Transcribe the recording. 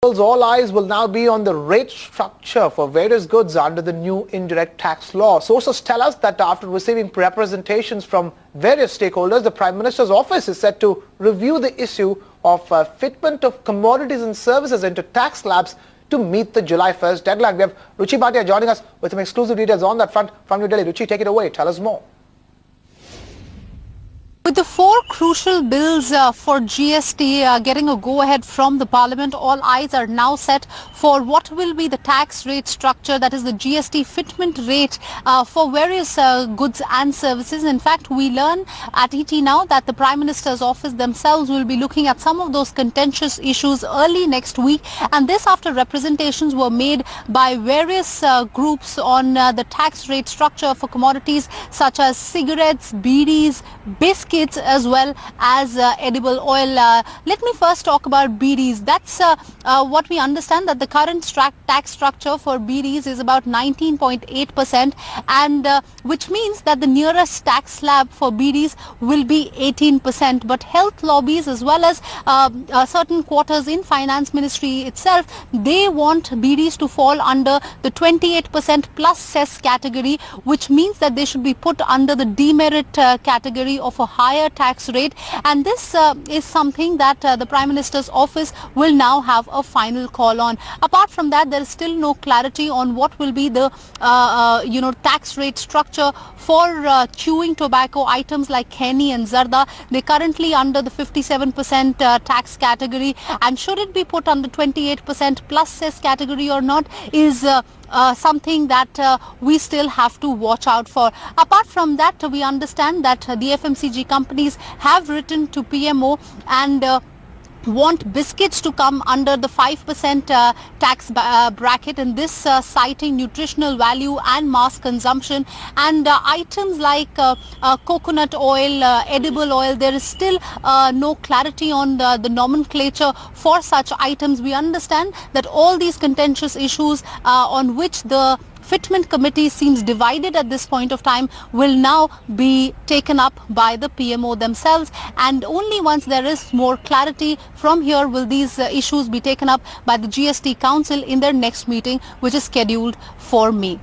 All eyes will now be on the rate structure for various goods under the new indirect tax law. Sources tell us that after receiving representations from various stakeholders, the Prime Minister's office is set to review the issue of fitment of commodities and services into tax slabs to meet the July 1st deadline. We have Ruchi Bhatia joining us with some exclusive details on that front from New Delhi. Ruchi, take it away. Tell us more. With the four crucial bills for GST getting a go-ahead from the Parliament, all eyes are now set for what will be the tax rate structure, that is the GST fitment rate for various goods and services. In fact, we learn at ET now that the Prime Minister's office themselves will be looking at some of those contentious issues early next week, and this after representations were made by various groups on the tax rate structure for commodities such as cigarettes, beedies, biscuits, as well as edible oil. Let me first talk about beedies. That's what we understand, that the current tax structure for beedies is about 19.8%, and which means that the nearest tax slab for beedies will be 18%. But health lobbies as well as certain quarters in Finance Ministry itself, they want beedies to fall under the 28% plus cess category, which means that they should be put under the demerit category of a higher tax rate, and this is something that the Prime Minister's office will now have a final call on. Apart from that, there is still no clarity on what will be the tax rate structure for chewing tobacco items like Henny and Zarda. They're currently under the 57% tax category, and should it be put under 28% plus cess category or not is something that we still have to watch out for. Apart from that, we understand that the FMCG companies have written to PMO and want biscuits to come under the 5% tax bracket, and this citing nutritional value and mass consumption, and items like coconut oil, edible oil, there is still no clarity on the nomenclature for such items. We understand that all these contentious issues on which the Fitment Committee seems divided at this point of time will now be taken up by the PMO themselves, and only once there is more clarity from here will these issues be taken up by the GST Council in their next meeting, which is scheduled for May.